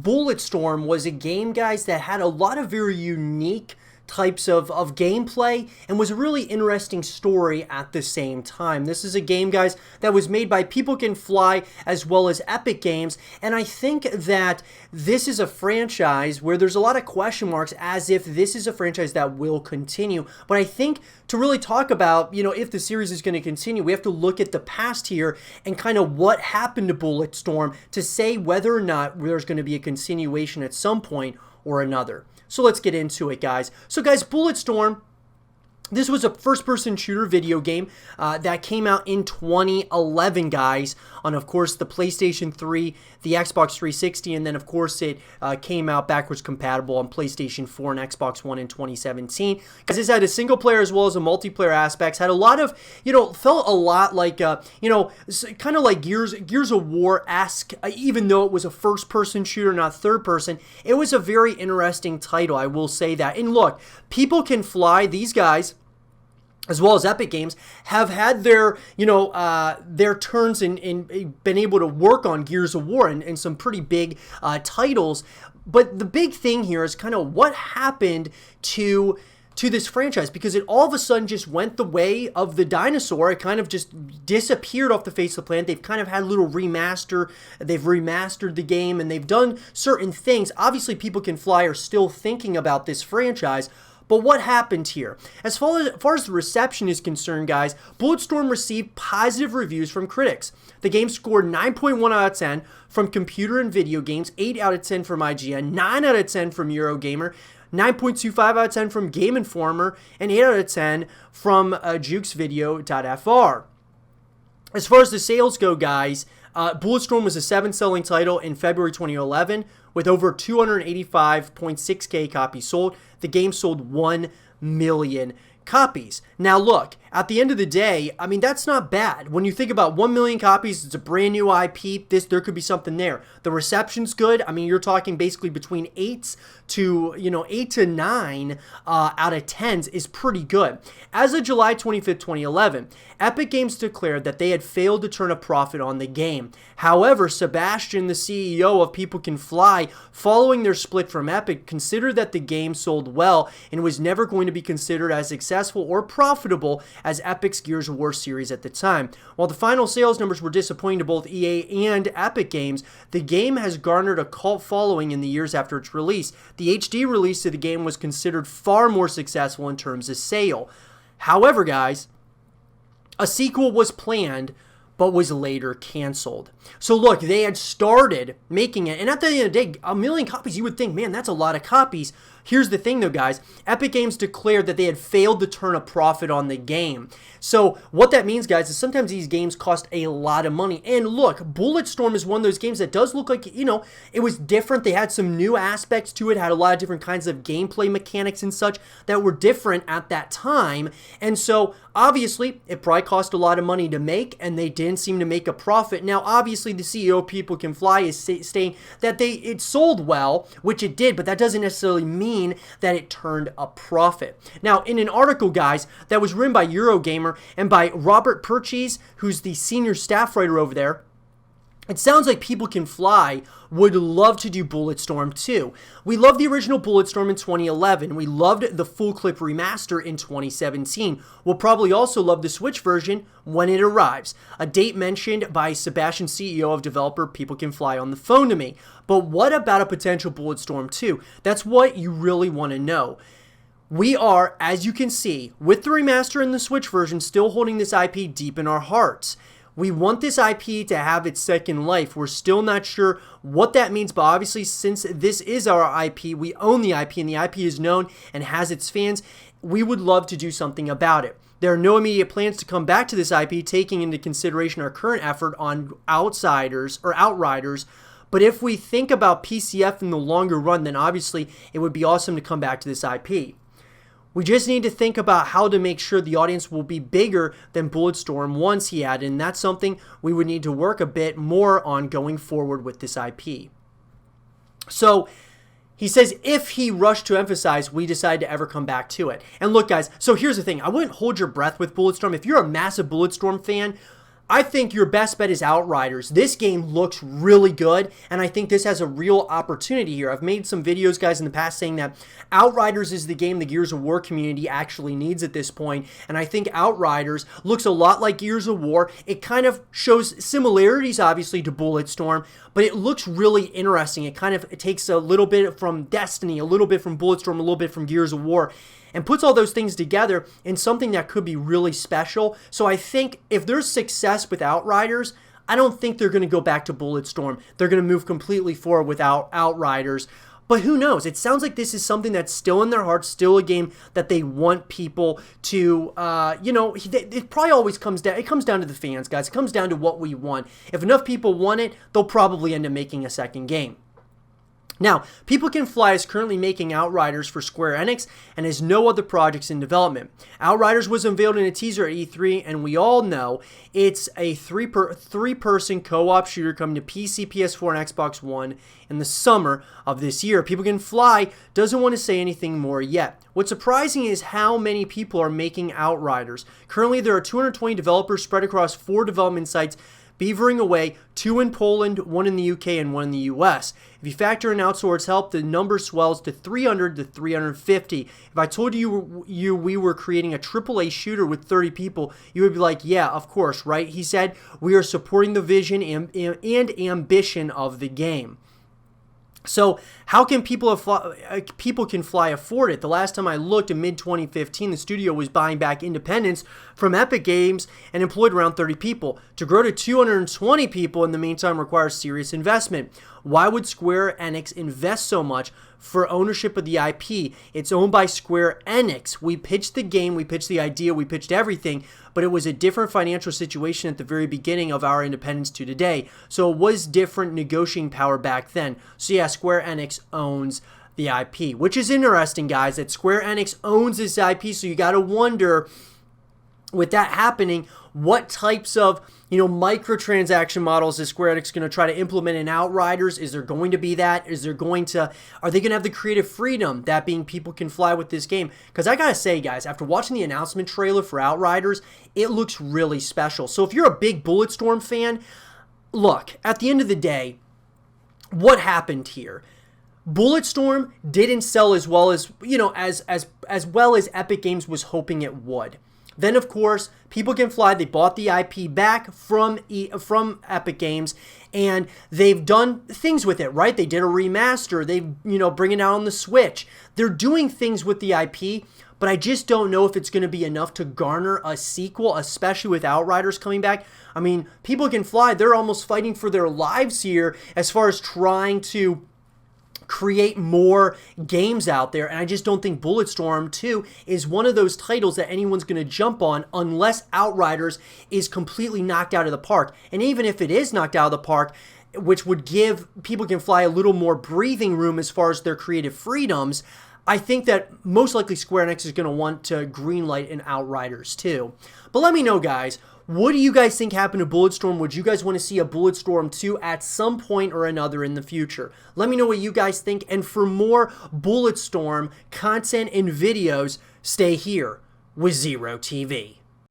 Bulletstorm was a game, guys, that had a lot of very unique types of gameplay and was a really interesting story at the same time. This is a game, guys, that was made by People Can Fly as well as Epic Games, and I think that this is a franchise where there's a lot of question marks as if this is a franchise that will continue. But I think to really talk about, if the series is going to continue, we have to look at the past here and kind of what happened to Bulletstorm to say whether or not there's going to be a continuation at some point or another. So let's get into it, guys. So, guys, Bulletstorm, this was a first-person shooter video game that came out in 2011, guys, on, of course, the PlayStation 3, the Xbox 360, and then, of course, it came out backwards compatible on PlayStation 4 and Xbox One in 2017. Because this had a single-player as well as a multiplayer aspects, had a lot of, felt a lot like, kind of like Gears of War-esque, even though it was a first-person shooter, not third-person. It was a very interesting title, I will say that. And look, People Can Fly, these guys, as well as Epic Games, have had their, their turns in been able to work on Gears of War and some pretty big titles. But the big thing here is kind of what happened to this franchise, because it all of a sudden just went the way of the dinosaur. It kind of just disappeared off the face of the planet. They've kind of had a little remaster. They've remastered the game, and they've done certain things. Obviously, People Can Fly are still thinking about this franchise. But what happened here? As far as the reception is concerned, guys, Bulletstorm received positive reviews from critics. The game scored 9.1 out of 10 from Computer and Video Games, 8 out of 10 from IGN, 9 out of 10 from Eurogamer, 9.25 out of 10 from Game Informer, and 8 out of 10 from jukesvideo.fr. As far as the sales go, guys, Bulletstorm was a 7th selling title in February 2011 with over 285.6K copies sold. The game sold 1 million copies. Now look, at the end of the day, I mean, that's not bad. When you think about 1 million copies, it's a brand new IP. There could be something there. The reception's good. I mean, you're talking basically between 8 to 9 out of 10s is pretty good. As of July 25th, 2011, Epic Games declared that they had failed to turn a profit on the game. However, Sebastian, the CEO of People Can Fly, following their split from Epic, considered that the game sold well and was never going to be considered as successful or profitable as Epic's Gears of War series at the time. While the final sales numbers were disappointing to both EA and Epic Games, the game has garnered a cult following in the years after its release. The HD release of the game was considered far more successful in terms of sale. However, guys, a sequel was planned but was later canceled. So look, they had started making it, and at the end of the day, 1 million copies, you would think, man, that's a lot of copies. Here's the thing though, guys. Epic Games declared that they had failed to turn a profit on the game. So what that means, guys, is sometimes these games cost a lot of money. And look, Bulletstorm is one of those games that does look like, it was different. They had some new aspects to it, had a lot of different kinds of gameplay mechanics and such that were different at that time. And so obviously, it probably cost a lot of money to make, and they didn't seem to make a profit. Now, obviously, the CEO of People Can Fly is saying that it sold well, which it did, but that doesn't necessarily mean that it turned a profit. Now, in an article, guys, that was written by Eurogamer and by Robert Purchase, who's the senior staff writer over there, it sounds like People Can Fly would love to do Bulletstorm too. We loved the original Bulletstorm in 2011. We loved the full clip remaster in 2017. We'll probably also love the Switch version when it arrives. A date mentioned by Sebastian, CEO of developer People Can Fly, on the phone to me. But what about a potential Bulletstorm 2? That's what you really want to know. We are, as you can see, with the remaster and the Switch version, still holding this IP deep in our hearts. We want this IP to have its second life. We're still not sure what that means, but obviously since this is our IP, we own the IP, and the IP is known and has its fans, we would love to do something about it. There are no immediate plans to come back to this IP, taking into consideration our current effort on Outriders, but if we think about PCF in the longer run, then obviously it would be awesome to come back to this IP. We just need to think about how to make sure the audience will be bigger than Bulletstorm once, he added, and that's something we would need to work a bit more on going forward with this IP. So he says if he rushed to emphasize, we decide to ever come back to it. And look, guys, so here's the thing. I wouldn't hold your breath with Bulletstorm. If you're a massive Bulletstorm fan, I think your best bet is Outriders. This game looks really good, and I think this has a real opportunity here. I've made some videos, guys, in the past saying that Outriders is the game the Gears of War community actually needs at this point, and I think Outriders looks a lot like Gears of War. It kind of shows similarities, obviously, to Bulletstorm, but it looks really interesting. It takes a little bit from Destiny, a little bit from Bulletstorm, a little bit from Gears of War, and puts all those things together in something that could be really special. So I think if there's success with Outriders, I don't think they're going to go back to Bulletstorm. They're going to move completely forward without Outriders. But who knows? It sounds like this is something that's still in their hearts, still a game that they want people to, it probably always comes down, it comes down to the fans, guys. It comes down to what we want. If enough people want it, they'll probably end up making a second game. Now, People Can Fly is currently making Outriders for Square Enix and has no other projects in development. Outriders was unveiled in a teaser at E3, and we all know it's a three-person co-op shooter coming to PC, PS4, and Xbox One in the summer of this year. People Can Fly doesn't want to say anything more yet. What's surprising is how many people are making Outriders. Currently, there are 220 developers spread across 4 development sites, beavering away, 2 in Poland, 1 in the UK, and 1 in the US. If you factor in outsourced help, the number swells to 300 to 350. If I told you we were creating a AAA shooter with 30 people, you would be like, yeah, of course, right? He said, we are supporting the vision and ambition of the game. So how can People Can Fly afford it? The last time I looked in mid-2015, the studio was buying back Independence from Epic Games and employed around 30 people. To grow to 220 people in the meantime requires serious investment. Why would Square Enix invest so much for ownership of the IP? It's owned by Square Enix. We pitched the game, we pitched the idea, we pitched everything, but it was a different financial situation at the very beginning of our independence to today. So it was different negotiating power back then. So yeah, Square Enix owns the IP, which is interesting, guys, that Square Enix owns this IP, so you got to wonder, with that happening, what types of microtransaction models is Square Enix going to try to implement in Outriders? Is there going to be that? Are they going to have the creative freedom, that being People Can Fly, with this game? Because I gotta say, guys, after watching the announcement trailer for Outriders, it looks really special. So if you're a big Bulletstorm fan, look, at the end of the day, what happened here? Bulletstorm didn't sell as well as, as well as Epic Games was hoping it would. Then, of course, People Can Fly, they bought the IP back from Epic Games, and they've done things with it, right? They did a remaster. They, bring it out on the Switch. They're doing things with the IP, but I just don't know if it's going to be enough to garner a sequel, especially with Outriders coming back. I mean, People Can Fly, they're almost fighting for their lives here as far as trying to create more games out there, and I just don't think Bulletstorm 2 is one of those titles that anyone's going to jump on unless Outriders is completely knocked out of the park. And even if it is knocked out of the park, which would give People Can Fly a little more breathing room as far as their creative freedoms, I think that most likely Square Enix is going to want to greenlight an Outriders too. But let me know, guys, what do you guys think happened to Bulletstorm? Would you guys want to see a Bulletstorm 2 at some point or another in the future? Let me know what you guys think, and for more Bulletstorm content and videos, stay here with Zero TV.